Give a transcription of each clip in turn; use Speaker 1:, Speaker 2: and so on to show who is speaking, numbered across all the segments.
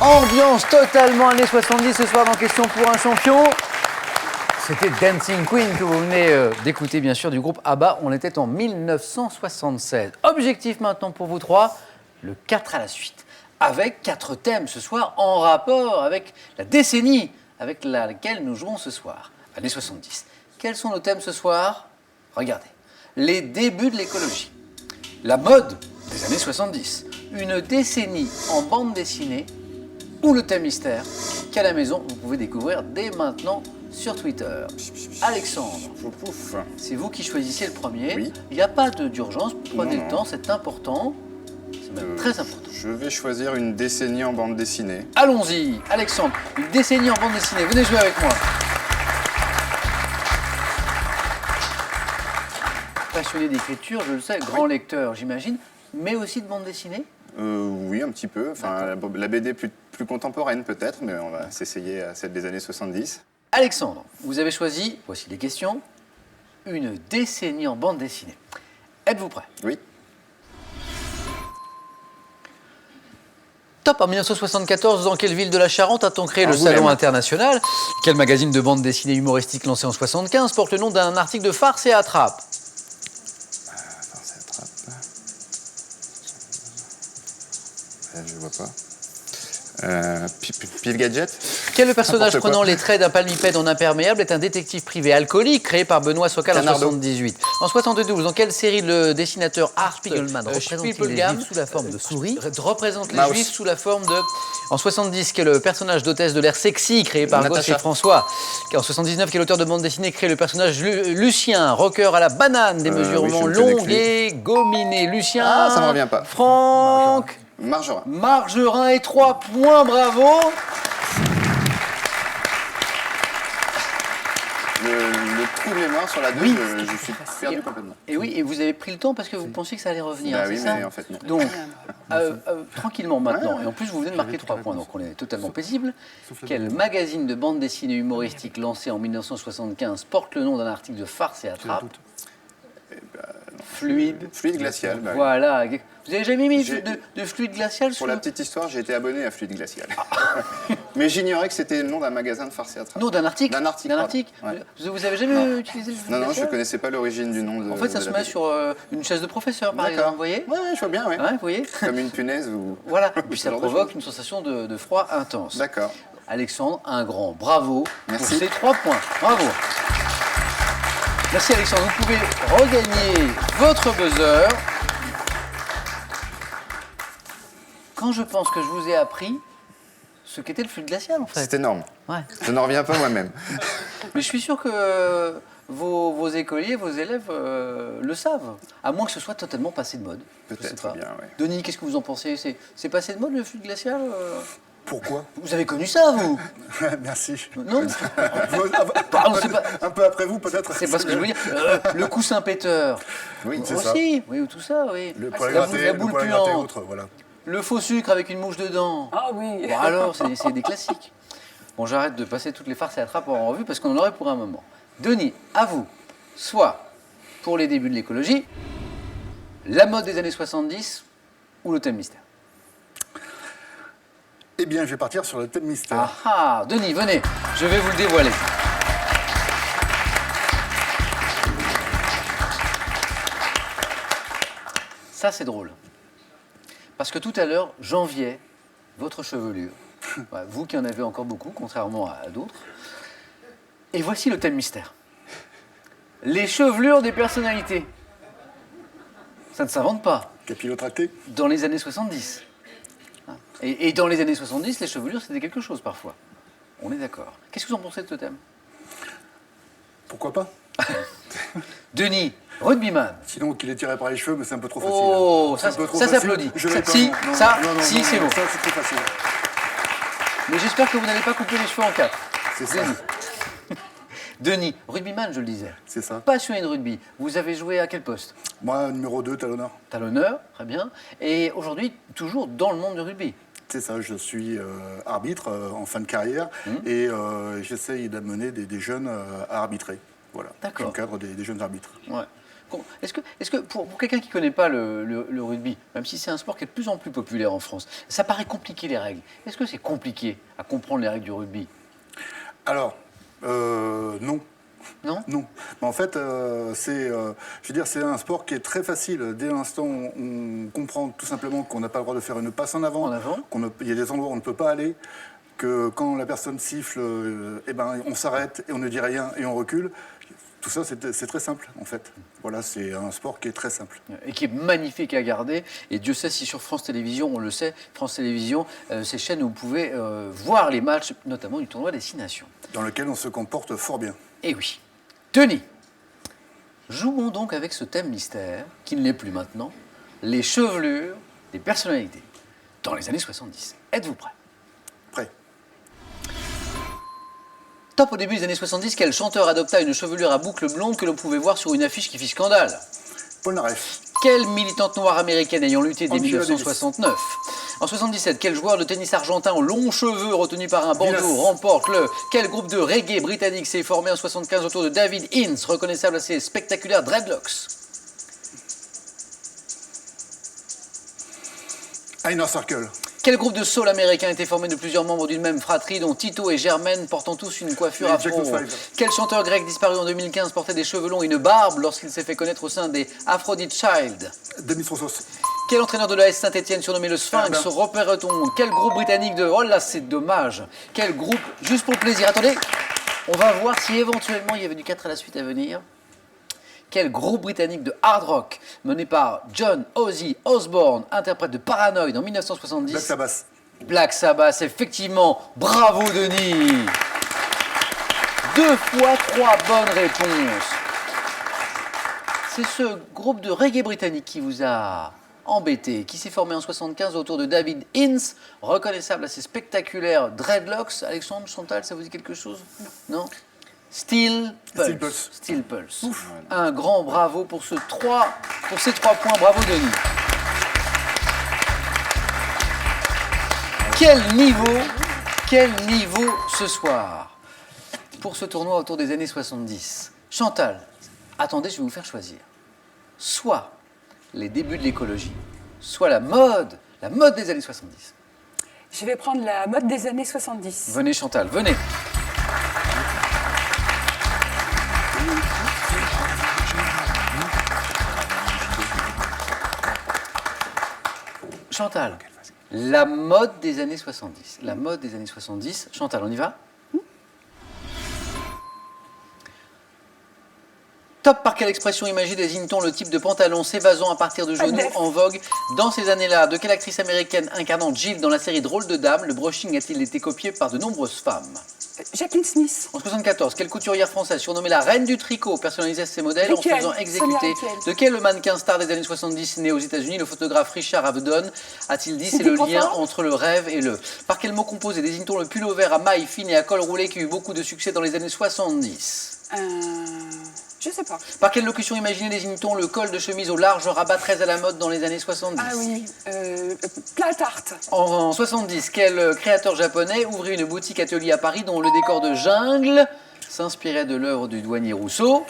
Speaker 1: Ambiance totalement années 70 ce soir dans Question pour un champion. C'était Dancing Queen que vous venez d'écouter, bien sûr, du groupe ABBA. On était en 1976. Objectif maintenant pour vous trois, le 4 à la suite. Avec 4 thèmes ce soir en rapport avec la décennie avec laquelle nous jouons ce soir, années 70. Quels sont nos thèmes ce soir? Regardez. Les débuts de l'écologie. La mode des années 70. Une décennie en bande dessinée. Ou le thème mystère qu'à la maison, vous pouvez découvrir dès maintenant sur Twitter. Alexandre, c'est vous qui choisissez le premier.
Speaker 2: Oui.
Speaker 1: Il n'y a pas d'urgence, prenez le temps, c'est important. C'est même très important.
Speaker 2: Je vais choisir une décennie en bande dessinée.
Speaker 1: Allons-y, Alexandre, une décennie en bande dessinée. Venez jouer avec moi. Passionné d'écriture, je le sais, grand lecteur, j'imagine, mais aussi de bande dessinée.
Speaker 2: Oui, un petit peu. Enfin, la BD plus contemporaine peut-être, mais on va s'essayer à celle des années 70.
Speaker 1: Alexandre, vous avez choisi, voici les questions, une décennie en bande dessinée. Êtes-vous prêt?
Speaker 2: Oui.
Speaker 1: Top, en 1974, dans quelle ville de la Charente a-t-on créé le
Speaker 2: Angoulême.
Speaker 1: Salon International? Quel magazine de bande dessinée humoristique lancé en 75 porte le nom d'un article de Farce et Attrape?
Speaker 2: Je vois pas. Pile Gadget.
Speaker 1: Quel personnage
Speaker 2: N'importe quoi.
Speaker 1: prenant les traits d'un palmipède en imperméable est un détective privé alcoolique créé par Benoît Socal en
Speaker 2: Canardo.
Speaker 1: 78? En 72, dans quelle série le dessinateur Art Spiegelman représente-t-il les
Speaker 3: Spiegelman
Speaker 1: Juifs sous la forme de souris? Représente les
Speaker 2: Mouse.
Speaker 1: Juifs sous la forme de... En 70, quel personnage d'hôtesse de l'air sexy créé par
Speaker 2: Natacha.
Speaker 1: Gauche et François? En 79, quel auteur de bande dessinée crée le personnage Lucien, rocker à la banane, des
Speaker 2: Oui,
Speaker 1: mesurements
Speaker 2: je le connais
Speaker 1: longs
Speaker 2: que lui.
Speaker 1: et gominés? Lucien.
Speaker 2: Ah, ça me revient pas.
Speaker 1: Franck.
Speaker 2: Margerin.
Speaker 1: Margerin et 3 points, bravo.
Speaker 2: Le trou de mémoire sur la 2,
Speaker 1: Oui.
Speaker 2: je suis perdu complètement.
Speaker 1: Et oui, et vous avez pris le temps parce que vous pensiez que ça allait revenir,
Speaker 2: Bah
Speaker 1: c'est
Speaker 2: oui,
Speaker 1: ça?
Speaker 2: mais en fait, non.
Speaker 1: Donc, tranquillement maintenant.
Speaker 2: Ouais.
Speaker 1: Et en plus, vous venez de marquer 3 points, donc on est totalement paisible. Quel magazine de bande dessinée humoristique lancé en 1975 porte le nom d'un article de Farce et Attrape? Fluide.
Speaker 2: Fluide glacial. Bah oui.
Speaker 1: Voilà. Vous avez jamais mis
Speaker 2: J'ai-
Speaker 1: de fluide glacial sur
Speaker 2: Pour la petite histoire, j'ai été abonné à Fluide Glacial. Mais j'ignorais que c'était le nom d'un magasin de farce et attrape.
Speaker 1: Non, d'un article.
Speaker 2: D'un article,
Speaker 1: D'un article.
Speaker 2: pardon. Ouais.
Speaker 1: Vous avez jamais utilisé le fluide
Speaker 2: Non, non, je
Speaker 1: glacial?
Speaker 2: ne connaissais pas l'origine du nom de.
Speaker 1: En fait, ça
Speaker 2: de
Speaker 1: se
Speaker 2: la
Speaker 1: met
Speaker 2: BD.
Speaker 1: sur une chaise de professeur, par exemple,
Speaker 2: D'accord.
Speaker 1: vous voyez?
Speaker 2: Ouais, je vois bien, ouais.
Speaker 1: Ouais, vous voyez?
Speaker 2: Comme une punaise ou.
Speaker 1: Voilà, et puis
Speaker 2: Ce
Speaker 1: ça
Speaker 2: genre de
Speaker 1: provoque
Speaker 2: choses.
Speaker 1: une sensation de froid intense.
Speaker 2: D'accord.
Speaker 1: Alexandre, un grand bravo
Speaker 2: Merci.
Speaker 1: pour ces 3 points. Bravo. Merci Alexandre, vous pouvez regagner votre buzzer. Quand je pense que je vous ai appris ce qu'était le fluide glacial en fait.
Speaker 2: C'est énorme.
Speaker 1: Ouais.
Speaker 2: Je n'en reviens pas moi-même.
Speaker 1: Mais je suis sûr que vos écoliers, vos élèves le savent. À moins que ce soit totalement passé de mode. Je sais
Speaker 2: Peut-être
Speaker 1: pas.
Speaker 2: bien, ouais.
Speaker 1: Denis, qu'est-ce que vous en pensez? C'est passé de mode le fluide glacial
Speaker 4: Pourquoi?
Speaker 1: Vous avez connu ça, vous?
Speaker 4: Merci.
Speaker 1: Non. Pardon, c'est pas...
Speaker 4: Un peu après vous, peut-être.
Speaker 1: C'est pas ce que je veux dire. Le coussin péteur.
Speaker 2: Oui,
Speaker 4: c'est ça.
Speaker 1: Aussi. Oui, ou tout ça, oui.
Speaker 4: Le poil
Speaker 1: La
Speaker 4: gratté,
Speaker 1: boule
Speaker 4: le poil gratté,
Speaker 1: puante.
Speaker 4: autre, voilà.
Speaker 1: Le faux sucre avec une mouche dedans.
Speaker 3: Ah oui.
Speaker 1: Bon, alors, c'est des classiques. Bon, j'arrête de passer toutes les farces et attrapes en revue parce qu'on en aurait pour un moment. Denis, à vous. Soit pour les débuts de l'écologie, la mode des années 70 ou le thème mystère.
Speaker 4: Eh bien, je vais partir sur le thème mystère.
Speaker 1: Ah ah, Denis, venez, je vais vous le dévoiler. Ça, c'est drôle. Parce que tout à l'heure, j'enviais votre chevelure. Ouais, vous qui en avez encore beaucoup, contrairement à d'autres. Et voici le thème mystère. Les chevelures des personnalités. Ça ne s'invente pas.
Speaker 4: Capillotracté?
Speaker 1: Dans les années 70. Et dans les années 70, les chevelures, c'était quelque chose parfois. On est d'accord. Qu'est-ce que vous en pensez de ce thème?
Speaker 4: Pourquoi pas?
Speaker 1: Denis, rugbyman.
Speaker 4: Sinon, qu'il est tiré par les cheveux, mais c'est un peu trop facile.
Speaker 1: Oh,
Speaker 4: C'est un
Speaker 1: ça
Speaker 4: peu trop
Speaker 1: s'applaudit.
Speaker 4: facile. Je l'ai pas,
Speaker 1: Si,
Speaker 4: non.
Speaker 1: ça,
Speaker 4: Non, non,
Speaker 1: si,
Speaker 4: non,
Speaker 1: c'est
Speaker 4: non,
Speaker 1: beau.
Speaker 4: Ça, c'est trop facile.
Speaker 1: Mais j'espère que vous n'allez pas couper les cheveux en 4.
Speaker 4: C'est ça.
Speaker 1: Denis. Denis, rugbyman, je le disais.
Speaker 4: C'est ça.
Speaker 1: Passionné de rugby. Vous avez joué à quel poste?
Speaker 4: Moi, numéro 2, talonneur.
Speaker 1: Talonneur, très bien. Et aujourd'hui, toujours dans le monde du rugby.
Speaker 4: C'est ça, je suis arbitre en fin de carrière et j'essaye d'amener des jeunes à arbitrer. Voilà,
Speaker 1: D'accord.
Speaker 4: j'encadre des jeunes arbitres.
Speaker 1: Ouais. Est-ce que pour quelqu'un qui ne connaît pas le rugby, même si c'est un sport qui est de plus en plus populaire en France, ça paraît compliqué les règles. Est-ce que c'est compliqué à comprendre les règles du rugby?
Speaker 4: Alors, non.
Speaker 1: Non.
Speaker 4: Non. Mais en fait, je veux dire, c'est un sport qui est très facile. Dès l'instant où on comprend tout simplement qu'on n'a pas le droit de faire une passe en avant,
Speaker 1: En avant.
Speaker 4: Il y a des endroits où on ne peut pas aller, que quand la personne siffle, eh ben, on s'arrête et on ne dit rien et on recule. Tout ça, c'est très simple, en fait. Voilà, c'est un sport qui est très simple.
Speaker 1: Et qui est magnifique à garder. Et Dieu sait si sur France Télévisions, on le sait, France Télévisions, ces chaînes où vous pouvez voir les matchs, notamment du tournoi des 6 Nations.
Speaker 4: Dans lequel on se comporte fort bien.
Speaker 1: Eh oui. Denis, jouons donc avec ce thème mystère, qui ne l'est plus maintenant, les chevelures des personnalités dans les années 70. Êtes-vous prêts?
Speaker 4: Prêt.
Speaker 1: Top au début des années 70, quel chanteur adopta une chevelure à boucles blondes que l'on pouvait voir sur une affiche qui fit scandale?
Speaker 4: Paul Naref.
Speaker 1: Quelle militante noire américaine ayant lutté dès
Speaker 4: Angela
Speaker 1: 1969? En 77, quel joueur de tennis argentin aux longs cheveux retenu par un bandeau
Speaker 4: Vilas.
Speaker 1: remporte le... Quel groupe de reggae britannique s'est formé en 75 autour de David Ince, reconnaissable à ses spectaculaires dreadlocks?
Speaker 4: Inner Circle.
Speaker 1: Quel groupe de soul américain était formé de plusieurs membres d'une même fratrie, dont Tito et Germaine, portant tous une coiffure
Speaker 4: Les
Speaker 1: afro?
Speaker 4: Jackson Five.
Speaker 1: Quel chanteur grec disparu en 2015 portait des cheveux longs et une barbe lorsqu'il s'est fait connaître au sein des Aphrodite Child?
Speaker 4: Demis Roussos.
Speaker 1: Quel entraîneur de l'AS Saint-Etienne surnommé le Sphinx,
Speaker 4: Herbert.
Speaker 1: repère-t-on? Quel groupe britannique de... Oh là, c'est dommage. Quel groupe... Juste pour le plaisir, attendez, on va voir si éventuellement il y avait du 4 à la suite à venir. Quel groupe britannique de hard rock mené par John Ozzy Osbourne, interprète de Paranoid en 1970?
Speaker 4: Black Sabbath.
Speaker 1: Black Sabbath, effectivement. Bravo, Denis. 2 fois 3 bonnes réponses. C'est ce groupe de reggae britannique qui vous a embêté, qui s'est formé en 75 autour de David Ince, reconnaissable à ses spectaculaires dreadlocks. Alexandre, Chantal, ça vous dit quelque chose? Non. Steel Pulse. Steel Pulse. Un grand bravo pour ces 3 points. Bravo, Denis. Quel niveau ce soir pour ce tournoi autour des années 70. Chantal, attendez, je vais vous faire choisir. Soit les débuts de l'écologie, soit la mode des années 70.
Speaker 3: Je vais prendre la mode des années 70.
Speaker 1: Venez Chantal, venez. Chantal, la mode des années 70. La mode des années 70. Chantal, on y va? Top, par quelle expression imagée désigne-t-on le type de pantalon s'évasant à partir de genoux
Speaker 3: Def.
Speaker 1: en vogue dans ces années-là? De quelle actrice américaine incarnant Jill dans la série Drôle de Dame le brushing a-t-il été copié par de nombreuses femmes?
Speaker 3: Jacqueline Smith.
Speaker 1: En 74, quelle couturière française surnommée la reine du tricot personnalisait ses modèles en se
Speaker 3: Riquel,
Speaker 1: faisant
Speaker 3: Sonia
Speaker 1: exécuter?
Speaker 3: Riquel.
Speaker 1: De quel mannequin star des années 70 né aux États-Unis le photographe Richard Avedon a-t-il dit c'est
Speaker 3: Cindy
Speaker 1: le
Speaker 3: Crawford.
Speaker 1: lien entre le rêve et le... Par quel mot composé désigne-t-on le pull-over à mailles fines et à col roulé qui eut beaucoup de succès dans les années 70?
Speaker 3: Je sais pas.
Speaker 1: Par quelle locution imaginée désigne-t-on le col de chemise au large rabat très à la mode dans les années 70?
Speaker 3: Ah oui. Plat à tarte.
Speaker 1: En 70, quel créateur japonais ouvrit une boutique atelier à Paris dont le décor de jungle s'inspirait de l'œuvre du douanier Rousseau?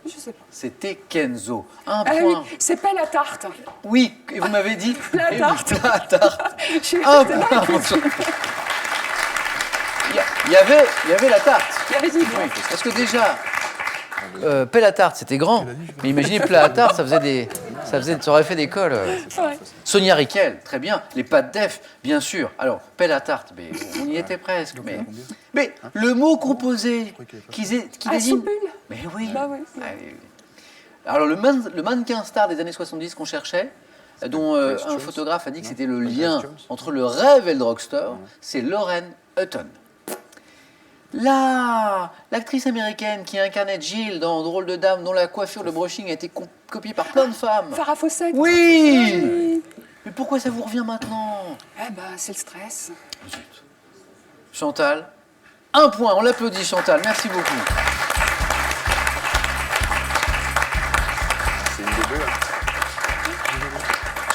Speaker 3: Je sais pas.
Speaker 1: C'était Kenzo. Un
Speaker 3: Ah
Speaker 1: point.
Speaker 3: oui, c'est pelle à tarte.
Speaker 1: Oui, et vous m'avez dit
Speaker 3: Plat à
Speaker 1: Eh oui,
Speaker 3: tarte.
Speaker 1: plat à tarte.
Speaker 3: Je-
Speaker 1: Un
Speaker 3: c'est
Speaker 1: point.
Speaker 3: vrai.
Speaker 1: Il y avait la tarte.
Speaker 3: Il y avait dit.
Speaker 1: Oui, parce que déjà, pelle à tarte, c'était grand. Mais imaginez plat à tarte, ça aurait fait des cols.
Speaker 3: Ouais.
Speaker 1: Sonia Riquel, très bien. Les pâtes d'Ef, bien sûr. Alors, pelle à tarte, mais on y était presque. Mais le mot composé qui
Speaker 3: Ah,
Speaker 1: désigne...
Speaker 3: soupule.
Speaker 1: Mais oui.
Speaker 3: Bah oui.
Speaker 1: Ah oui. Alors, le mannequin star des années 70 qu'on cherchait, dont un photographe a dit que c'était le lien entre le rêve et le drugstore, c'est Lauren Hutton. L'actrice américaine qui incarnait Jill dans Drôle de Dame, dont la coiffure, le brushing a été copié par plein de femmes.
Speaker 3: Farah Fawcett.
Speaker 1: Oui.
Speaker 3: Oui.
Speaker 1: Mais pourquoi ça vous revient maintenant?
Speaker 3: Eh ben, c'est le stress.
Speaker 1: Chantal, 1 point, on l'applaudit Chantal, merci beaucoup.
Speaker 2: C'est une des deux.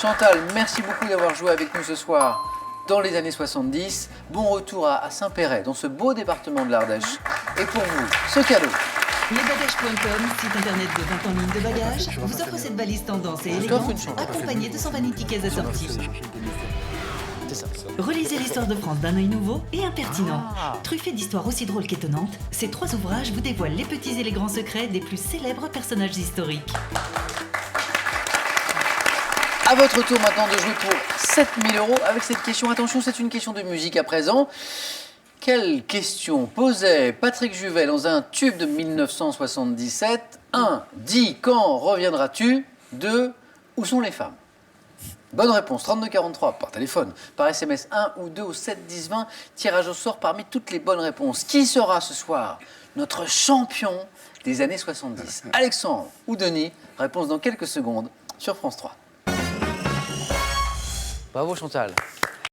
Speaker 1: Chantal, merci beaucoup d'avoir joué avec nous ce soir dans les années 70. Bon retour à Saint-Péret, dans ce beau département de l'Ardèche. Et pour vous, ce cadeau.
Speaker 5: Lesbagages.com, site internet de vente en ligne de bagages, vous offre cette valise tendance et élégante, accompagnée de 128 tickets assortis. Relisez l'histoire de France d'un œil nouveau et impertinent. Truffé d'histoires aussi drôles qu'étonnantes, ces 3 ouvrages vous dévoilent les petits et les grands secrets des plus célèbres personnages historiques.
Speaker 1: À votre tour maintenant de jouer pour 7 000 € avec cette question. Attention, c'est une question de musique à présent. Quelle question posait Patrick Juvet dans un tube de 1977 1. Dis quand reviendras-tu 2. Où sont les femmes? Bonne réponse, 3243 par téléphone, par SMS 1 ou 2 au 7 10 20. Tirage au sort parmi toutes les bonnes réponses. Qui sera ce soir notre champion des années 70? Alexandre ou Denis? Réponse dans quelques secondes sur France 3. Bravo Chantal.